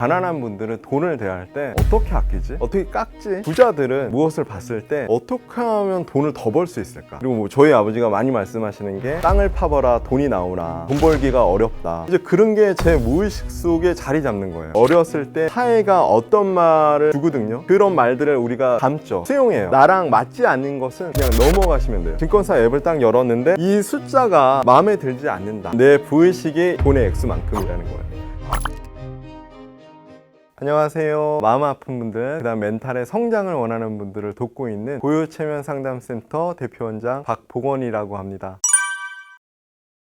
가난한 분들은 돈을 대할 때 어떻게 아끼지? 어떻게 깎지? 부자들은 무엇을 봤을 때 어떻게 하면 돈을 더 벌 수 있을까? 그리고 뭐 저희 아버지가 많이 말씀하시는 게 땅을 파봐라 돈이 나오나, 돈 벌기가 어렵다. 이제 그런 게 제 무의식 속에 자리 잡는 거예요. 어렸을 때 사회가 어떤 말을 주거든요. 그런 말들을 우리가 담죠. 수용해요. 나랑 맞지 않는 것은 그냥 넘어가시면 돼요. 증권사 앱을 딱 열었는데 이 숫자가 마음에 들지 않는다. 내 부의식이 돈의 액수만큼이라는 거예요. 안녕하세요. 마음 아픈 분들, 그다음 멘탈의 성장을 원하는 분들을 돕고 있는 고요체면상담센터 대표원장 박복원이라고 합니다.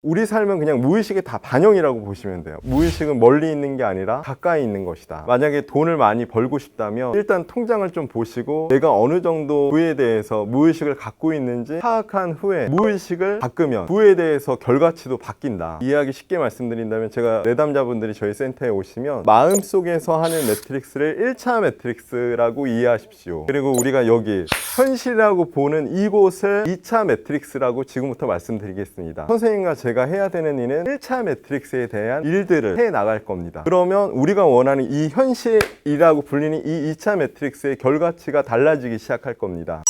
우리 삶은 그냥 무의식의 다 반영이라고 보시면 돼요. 무의식은 멀리 있는 게 아니라 가까이 있는 것이다. 만약에 돈을 많이 벌고 싶다면 일단 통장을 좀 보시고 내가 어느 정도 부에 대해서 무의식을 갖고 있는지 파악한 후에 무의식을 바꾸면 부에 대해서 결과치도 바뀐다. 이해하기 쉽게 말씀드린다면, 제가 내담자분들이 저희 센터에 오시면 마음속에서 하는 매트릭스를 1차 매트릭스라고 이해하십시오. 그리고 우리가 여기 현실이라고 보는 이곳을 2차 매트릭스라고 지금부터 말씀드리겠습니다. 선생님과 제가 해야 되는 일은 1차 매트릭스에 대한 일들을 해 나갈 겁니다. 그러면 우리가 원하는 이 현실이라고 불리는 이 2차 매트릭스의 결과치가 달라지기 시작할 겁니다.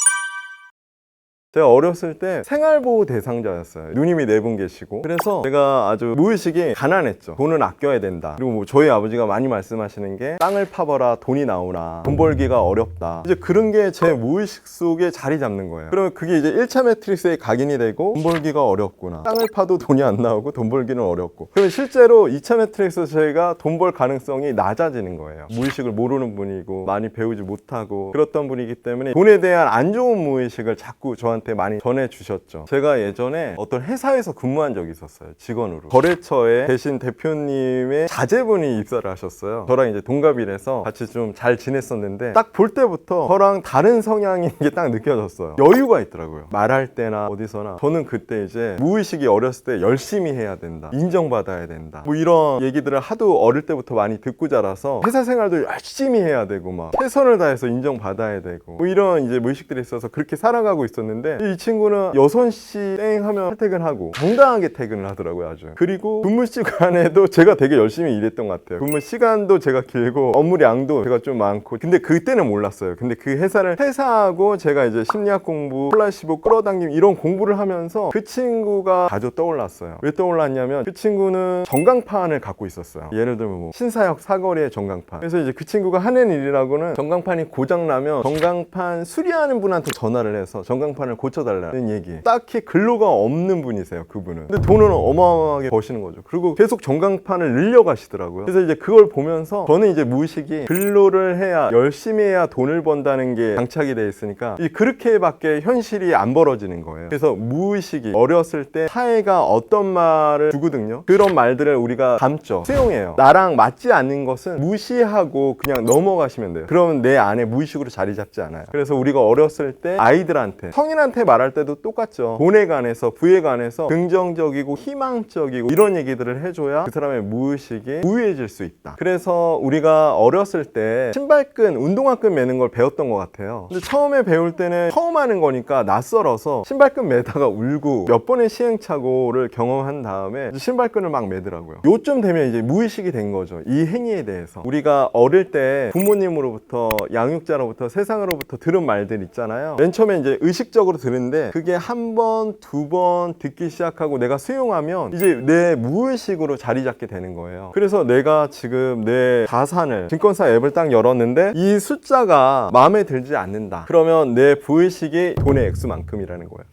제가 어렸을 때 생활보호 대상자였어요. 누님이 4분 계시고, 그래서 제가 아주 무의식이 가난했죠. 돈은 아껴야 된다. 그리고 뭐 저희 아버지가 많이 말씀하시는 게 땅을 파봐라 돈이 나오나, 돈 벌기가 어렵다. 이제 그런 게 제 무의식 속에 자리 잡는 거예요. 그러면 그게 이제 1차 매트릭스에 각인이 되고, 돈 벌기가 어렵구나, 땅을 파도 돈이 안 나오고 돈 벌기는 어렵고. 그러면 실제로 2차 매트릭스에서 저희가 돈 벌 가능성이 낮아지는 거예요. 무의식을 모르는 분이고 많이 배우지 못하고 그렇던 분이기 때문에 돈에 대한 안 좋은 무의식을 자꾸 저한테 많이 전해주셨죠. 제가 예전에 어떤 회사에서 근무한 적이 있었어요. 직원으로. 거래처에 계신 대표님의 자제분이 입사를 하셨어요. 저랑 이제 동갑이라서 같이 좀 잘 지냈었는데, 딱 볼 때부터 저랑 다른 성향인 게 딱 느껴졌어요. 여유가 있더라고요. 말할 때나 어디서나. 저는 그때 이제 무의식이 어렸을 때 열심히 해야 된다, 인정받아야 된다, 뭐 이런 얘기들을 하도 어릴 때부터 많이 듣고 자라서 회사 생활도 열심히 해야 되고 막 최선을 다해서 인정받아야 되고 뭐 이런 이제 무의식들이 있어서 그렇게 살아가고 있었는데, 이 친구는 6시 땡 하면 퇴근하고 당당하게 퇴근을 하더라고요. 아주. 그리고 근무 시간에도 제가 되게 열심히 일했던 것 같아요. 근무 시간도 제가 길고 업무량도 제가 좀 많고. 근데 그때는 몰랐어요. 근데 그 회사를 퇴사하고 제가 이제 심리학 공부, 플라시보 끌어당김 이런 공부를 하면서 그 친구가 자주 떠올랐어요. 왜 떠올랐냐면, 그 친구는 전광판을 갖고 있었어요. 예를 들면 뭐 신사역 사거리의 전광판. 그래서 이제 그 친구가 하는 일이라고는 전광판이 고장나면 전광판 수리하는 분한테 전화를 해서 전광판을 고쳐달라는 얘기. 딱히 근로가 없는 분이세요, 그분은. 근데 돈은 어마어마하게 버시는 거죠. 그리고 계속 전광판을 늘려가시더라고요. 그래서 이제 그걸 보면서 저는 이제 무의식이 근로를 해야, 열심히 해야 돈을 번다는 게 장착이 돼 있으니까 그렇게밖에 현실이 안 벌어지는 거예요. 그래서 무의식이 어렸을 때 사회가 어떤 말을 주거든요. 그런 말들을 우리가 담죠. 수용해요. 나랑 맞지 않는 것은 무시하고 그냥 넘어가시면 돼요. 그러면 내 안에 무의식으로 자리 잡지 않아요. 그래서 우리가 어렸을 때 아이들한테, 성인한테 말할 때도 똑같죠. 돈에 관해서, 부에 관해서 긍정적이고 희망적이고 이런 얘기들을 해줘야 그 사람의 무의식이 부유해질 수 있다. 그래서 우리가 어렸을 때 신발끈, 운동화끈 매는 걸 배웠던 것 같아요. 근데 처음에 배울 때는 처음 하는 거니까 낯설어서 신발끈 매다가 울고 몇 번의 시행착오를 경험한 다음에 신발끈을 막 매더라고요. 요쯤 되면 이제 무의식이 된 거죠. 이 행위에 대해서. 우리가 어릴 때 부모님으로부터, 양육자로부터, 세상으로부터 들은 말들 있잖아요. 맨 처음에 이제 의식적으로 들은데, 그게 한 번, 2번 듣기 시작하고 내가 수용하면 이제 내 무의식으로 자리 잡게 되는 거예요. 그래서 내가 지금 내 자산을, 증권사 앱을 딱 열었는데 이 숫자가 마음에 들지 않는다. 그러면 내 부의식이 돈의 액수만큼이라는 거예요.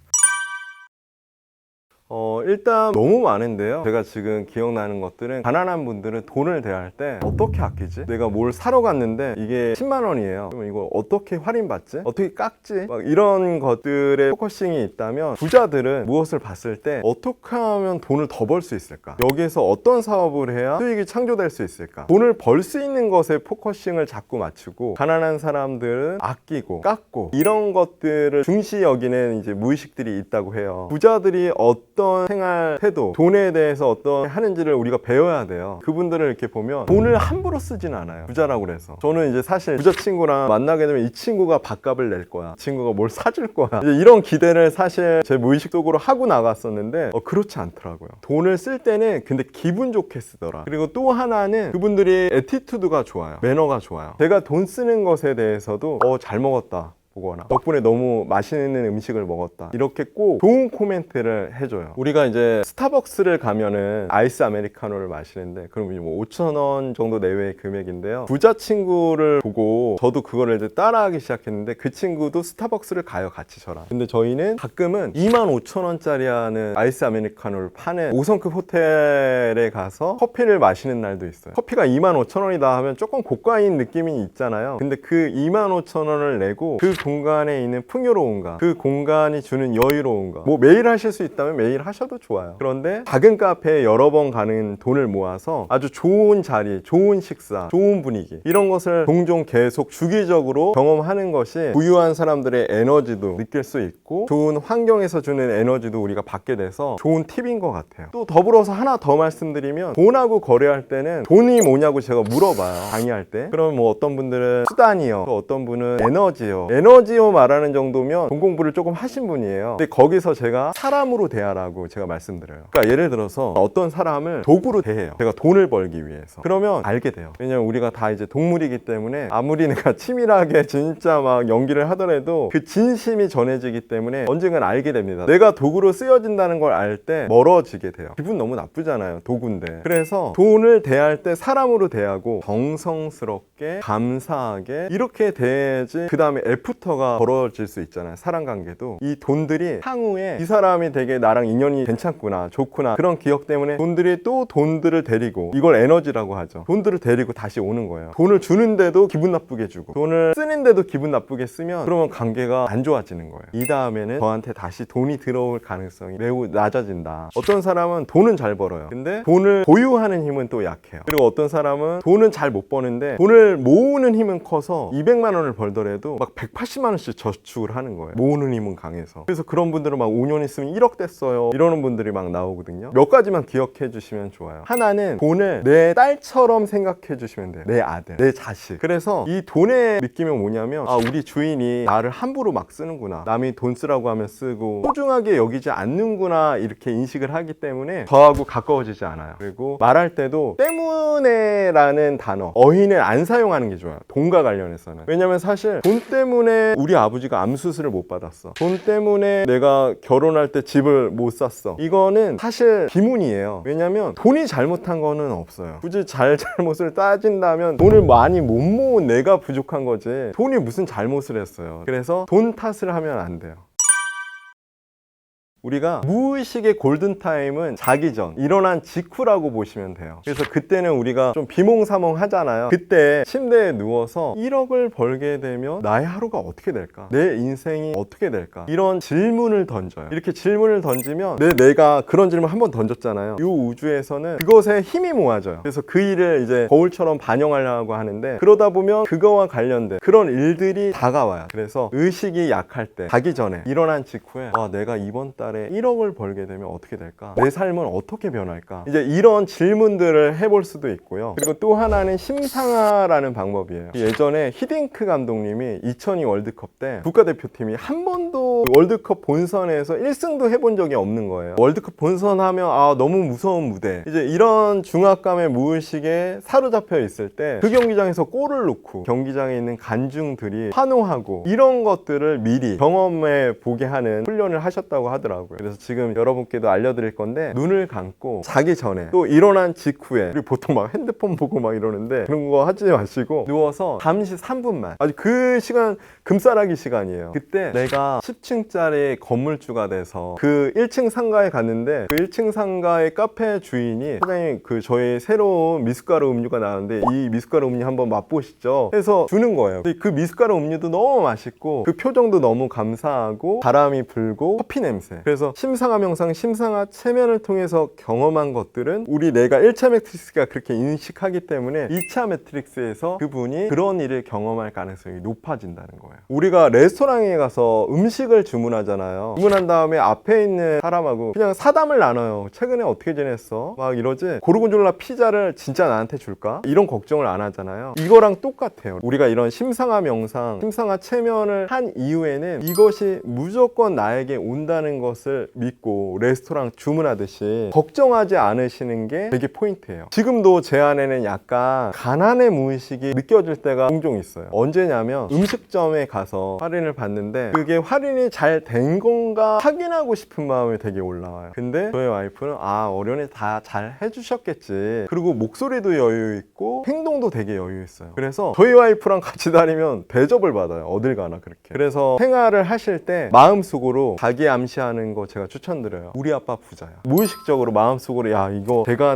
일단 너무 많은데요. 제가 지금 기억나는 것들은, 가난한 분들은 돈을 대할 때 어떻게 아끼지? 내가 뭘 사러 갔는데 이게 10만 원이에요. 그러면 이거 어떻게 할인받지? 어떻게 깎지? 막 이런 것들에 포커싱이 있다면, 부자들은 무엇을 봤을 때 어떻게 하면 돈을 더 벌 수 있을까? 여기에서 어떤 사업을 해야 수익이 창조될 수 있을까? 돈을 벌 수 있는 것에 포커싱을 자꾸 맞추고, 가난한 사람들은 아끼고 깎고 이런 것들을 중시 여기는 이제 무의식들이 있다고 해요. 부자들이 어떤 어떤 생활 태도, 돈에 대해서 어떤 하는지를 우리가 배워야 돼요. 그분들을 이렇게 보면 돈을 함부로 쓰진 않아요. 부자라고 그래서. 저는 이제 사실 부자 친구랑 만나게 되면 이 친구가 밥값을 낼 거야, 이 친구가 뭘 사줄 거야, 이제 이런 기대를 사실 제 무의식 속으로 하고 나갔었는데 그렇지 않더라고요. 돈을 쓸 때는 근데 기분 좋게 쓰더라. 그리고 또 하나는 그분들이 애티튜드가 좋아요. 매너가 좋아요. 제가 돈 쓰는 것에 대해서도 잘 먹었다, 보거나 덕분에 너무 맛있는 음식을 먹었다, 이렇게 꼭 좋은 코멘트를 해줘요. 우리가 이제 스타벅스를 가면은 아이스 아메리카노를 마시는데 그럼 뭐 5,000원 정도 내외의 금액인데요. 부자 친구를 보고 저도 그거를 이제 따라하기 시작했는데 그 친구도 스타벅스를 가요, 같이 저랑. 근데 저희는 가끔은 25,000원짜리 하는 아이스 아메리카노를 파는 5성급 호텔에 가서 커피를 마시는 날도 있어요. 커피가 25,000원이다 하면 조금 고가인 느낌이 있잖아요. 근데 그 25,000원을 내고 그 공간에 있는 풍요로움과 그 공간이 주는 여유로움과, 뭐 매일 하실 수 있다면 매일 하셔도 좋아요. 그런데 작은 카페에 여러 번 가는 돈을 모아서 아주 좋은 자리, 좋은 식사, 좋은 분위기, 이런 것을 종종 계속 주기적으로 경험하는 것이 부유한 사람들의 에너지도 느낄 수 있고 좋은 환경에서 주는 에너지도 우리가 받게 돼서 좋은 팁인 것 같아요. 또 더불어서 하나 더 말씀드리면, 돈하고 거래할 때는 돈이 뭐냐고 제가 물어봐요, 강의할 때. 그러면 뭐 어떤 분들은 수단이요, 또 어떤 분은 에너지요 말하는 정도면 돈 공부를 조금 하신 분이에요. 근데 거기서 제가 사람으로 대하라고 제가 말씀드려요. 그러니까 예를 들어서 어떤 사람을 도구로 대해요, 제가 돈을 벌기 위해서. 그러면 알게 돼요. 왜냐면 우리가 다 이제 동물이기 때문에 아무리 내가 치밀하게 진짜 막 연기를 하더라도 그 진심이 전해지기 때문에 언젠간 알게 됩니다. 내가 도구로 쓰여진다는 걸 알 때 멀어지게 돼요. 기분 너무 나쁘잖아요, 도구인데. 그래서 돈을 대할 때 사람으로 대하고 정성스럽게 감사하게 이렇게 대해야지 그 다음에 애프터가 벌어질 수 있잖아요. 사람 관계도 이 돈들이 향후에 이 사람이 되게 나랑 인연이 괜찮구나, 좋구나, 그런 기억 때문에 돈들이 또 돈들을 데리고, 이걸 에너지라고 하죠, 돈들을 데리고 다시 오는 거예요. 돈을 주는데도 기분 나쁘게 주고 돈을 쓰는데도 기분 나쁘게 쓰면 그러면 관계가 안 좋아지는 거예요. 이 다음에는 저한테 다시 돈이 들어올 가능성이 매우 낮아진다. 어떤 사람은 돈은 잘 벌어요. 근데 돈을 보유하는 힘은 또 약해요. 그리고 어떤 사람은 돈은 잘 못 버는데 돈을 모으는 힘은 커서 200만 원을 벌더라도 막 180만 원씩 저축을 하는 거예요. 모으는 힘은 강해서. 그래서 그런 분들은 막 5년 있으면 1억 됐어요, 이러는 분들이 막 나오거든요. 몇 가지만 기억해 주시면 좋아요. 하나는 돈을 내 딸처럼 생각해 주시면 돼요. 내 아들, 내 자식. 그래서 이 돈의 느낌은 뭐냐면, 우리 주인이 나를 함부로 막 쓰는구나, 남이 돈 쓰라고 하면 쓰고 소중하게 여기지 않는구나, 이렇게 인식을 하기 때문에 저하고 가까워지지 않아요. 그리고 말할 때도 때문에 라는 단어, 어휘는 안 사용하는 게 좋아요, 돈과 관련해서는. 왜냐면 사실 돈 때문에 우리 아버지가 암 수술을 못 받았어, 돈 때문에 내가 결혼할 때 집을 못 샀어, 이거는 사실 비문이에요. 왜냐면 돈이 잘못한 거는 없어요. 굳이 잘못을 따진다면 돈을 많이 못 모은 내가 부족한 거지, 돈이 무슨 잘못을 했어요. 그래서 돈 탓을 하면 안 돼요. 우리가 무의식의 골든타임은 자기 전, 일어난 직후라고 보시면 돼요. 그래서 그때는 우리가 좀 비몽사몽 하잖아요. 그때 침대에 누워서 1억을 벌게 되면 나의 하루가 어떻게 될까? 내 인생이 어떻게 될까? 이런 질문을 던져요. 이렇게 질문을 던지면 내가 그런 질문 한 번 던졌잖아요. 이 우주에서는 그것에 힘이 모아져요. 그래서 그 일을 이제 거울처럼 반영하려고 하는데, 그러다 보면 그거와 관련된 그런 일들이 다가와요. 그래서 의식이 약할 때, 자기 전에, 일어난 직후에 내가 이번 달에 1억을 벌게 되면 어떻게 될까? 내 삶은 어떻게 변할까? 이제 이런 질문들을 해볼 수도 있고요. 그리고 또 하나는 심상화라는 방법이에요. 예전에 히딩크 감독님이 2002 월드컵 때 국가대표팀이 한 번도 월드컵 본선에서 1승도 해본 적이 없는 거예요. 월드컵 본선하면 너무 무서운 무대, 이제 이런 중압감의 무의식에 사로잡혀 있을 때 그 경기장에서 골을 넣고 경기장에 있는 관중들이 환호하고, 이런 것들을 미리 경험해 보게 하는 훈련을 하셨다고 하더라고요. 그래서 지금 여러분께도 알려드릴 건데, 눈을 감고 자기 전에, 또 일어난 직후에, 그리고 보통 막 핸드폰 보고 막 이러는데 그런 거 하지 마시고 누워서 잠시 3분만, 아주 그 시간 금싸라기 시간이에요. 그때 내가 10층짜리 건물주가 돼서 그 1층 상가에 갔는데, 그 1층 상가의 카페 주인이 사장님, 저희 새로운 미숫가루 음료가 나왔는데 이 미숫가루 음료 한번 맛보시죠 해서 주는 거예요. 그 미숫가루 음료도 너무 맛있고 그 표정도 너무 감사하고 바람이 불고 커피 냄새, 그래서 심상화 명상, 심상화 체면을 통해서 경험한 것들은 우리 뇌가 1차 매트릭스가 그렇게 인식하기 때문에 2차 매트릭스에서 그분이 그런 일을 경험할 가능성이 높아진다는 거예요. 우리가 레스토랑에 가서 음식을 주문하잖아요. 주문한 다음에 앞에 있는 사람하고 그냥 사담을 나눠요. 최근에 어떻게 지냈어? 막 이러지. 고르곤졸라 피자를 진짜 나한테 줄까? 이런 걱정을 안 하잖아요. 이거랑 똑같아요. 우리가 이런 심상화 명상, 심상화 체면을 한 이후에는 이것이 무조건 나에게 온다는 것을 믿고 레스토랑 주문하듯이 걱정하지 않으시는 게 되게 포인트예요. 지금도 제 안에는 약간 가난의 무의식이 느껴질 때가 종종 있어요. 언제냐면 음식점에 가서 할인을 받는데 그게 할인이 잘 된 건가 확인하고 싶은 마음이 되게 올라와요. 근데 저희 와이프는 어련히 다 잘 해주셨겠지. 그리고 목소리도 여유 있고 행동도 되게 여유 있어요. 그래서 저희 와이프랑 같이 다니면 대접을 받아요. 어딜 가나 그렇게. 그래서 생활을 하실 때 마음속으로 자기 암시하는 거 제가 추천드려요. 우리 아빠 부자야. 무의식적으로 마음속으로 야 이거 내가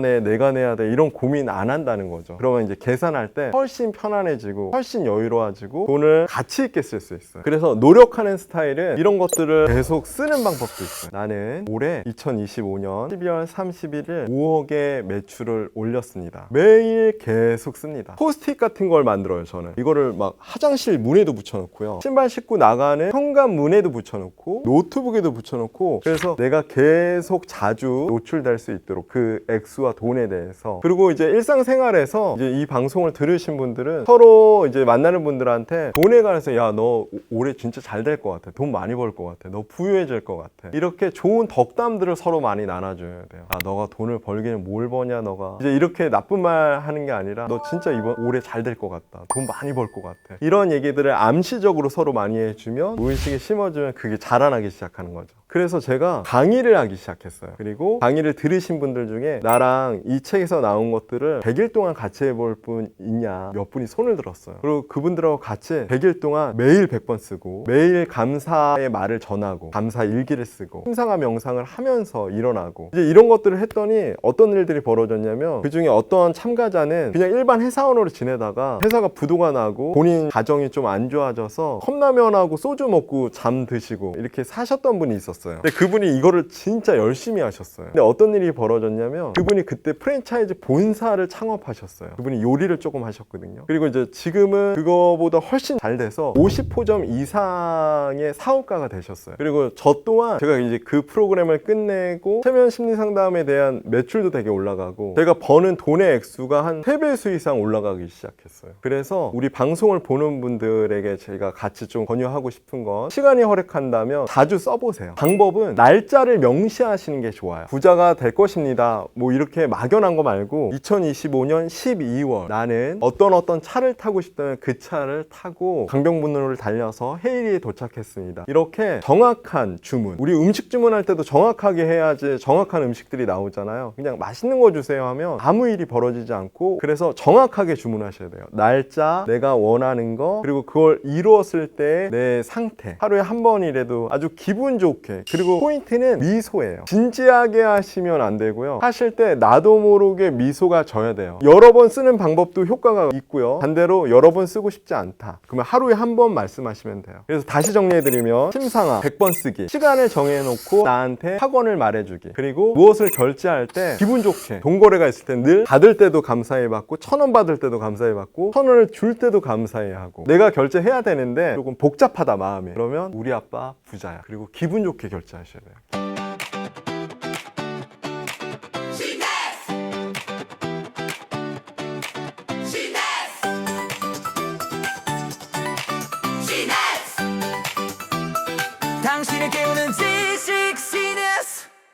내야 돼 이런 고민 안 한다는 거죠. 그러면 이제 계산할 때 훨씬 편안해지고 훨씬 여유로워지고 돈을 가치 있게 쓸 수 있어요. 그래서 노력하는 스타일은 이런 것들을 계속 쓰는 방법도 있어요. 나는 올해 2025년 12월 31일 5억의 매출을 올렸습니다. 매일 계속 씁니다. 포스트잇 같은 걸 만들어요. 저는 이거를 막 화장실 문에도 붙여놓고요, 신발 신고 나가는 현관문에도 붙여놓고 노트북에도 붙여놓고, 그래서 내가 계속 자주 노출될 수 있도록 그 액수와 돈에 대해서. 그리고 이제 일상생활에서 이제 이 방송을 들으신 분들은 서로 이제 만나는 분들한테 돈에 관해서 야 너 올해 진짜 잘 될 것 같아, 돈 많이 벌 것 같아, 너 부유해질 것 같아, 이렇게 좋은 덕담들을 서로 많이 나눠줘야 돼요. 너가 돈을 벌기는 뭘 버냐, 너가 이제 이렇게 나쁜 말 하는 게 아니라 너 진짜 이번 올해 잘 될 것 같다, 돈 많이 벌 것 같아, 이런 얘기들을 암시적으로 서로 많이 해주면 무의식에 심어주면 그게 자라나기 시작하는 거죠. 그래서 제가 강의를 하기 시작했어요. 그리고 강의를 들으신 분들 중에 나랑 이 책에서 나온 것들을 100일 동안 같이 해볼 분 있냐 몇 분이 손을 들었어요. 그리고 그분들하고 같이 100일 동안 매일 100번 쓰고 매일 감사의 말을 전하고 감사 일기를 쓰고 심상화 명상을 하면서 일어나고 이제 이런 것들을 했더니 어떤 일들이 벌어졌냐면, 그 중에 어떤 참가자는 그냥 일반 회사원으로 지내다가 회사가 부도가 나고 본인 가정이 좀 안 좋아져서 컵라면하고 소주 먹고 잠드시고 이렇게 사셨던 분이 있었어요. 근데 그분이 이거를 진짜 열심히 하셨어요. 근데 어떤 일이 벌어졌냐면, 그분이 그때 프랜차이즈 본사를 창업하셨어요. 그분이 요리를 조금 하셨거든요. 그리고 이제 지금은 그거보다 훨씬 잘 돼서 50호점 이상의 사업가가 되셨어요. 그리고 저 또한 제가 이제 그 프로그램을 끝내고 체면 심리 상담에 대한 매출도 되게 올라가고 제가 버는 돈의 액수가 한 3배수 이상 올라가기 시작했어요. 그래서 우리 방송을 보는 분들에게 제가 같이 좀 권유하고 싶은 건, 시간이 허락한다면 자주 써보세요. 방법은 날짜를 명시하시는 게 좋아요. 부자가 될 것입니다, 뭐 이렇게 막연한 거 말고 2025년 12월 나는 어떤 차를 타고 싶다면 그 차를 타고 강변북로를 달려서 헤이리에 도착했습니다. 이렇게 정확한 주문, 우리 음식 주문할 때도 정확하게 해야지 정확한 음식들이 나오잖아요. 그냥 맛있는 거 주세요 하면 아무 일이 벌어지지 않고, 그래서 정확하게 주문하셔야 돼요. 날짜, 내가 원하는 거, 그리고 그걸 이루었을 때 내 상태, 하루에 한 번이라도 아주 기분 좋게. 그리고 포인트는 미소예요. 진지하게 하시면 안 되고요, 하실 때 나도 모르게 미소가 져야 돼요. 여러 번 쓰는 방법도 효과가 있고요, 반대로 여러 번 쓰고 싶지 않다 그러면 하루에 한 번 말씀하시면 돼요. 그래서 다시 정리해드리면, 심상화 100번 쓰기, 시간을 정해놓고 나한테 학원을 말해주기, 그리고 무엇을 결제할 때 기분 좋게, 돈거래가 있을 때 늘 받을 때도 감사히 받고 1,000원 받을 때도 감사히 받고 1,000원을 줄 때도 감사히 하고. 내가 결제해야 되는데 조금 복잡하다 마음이, 그러면 우리 아빠 부자야. 그리고 기분 좋게 결제하셔야 돼요.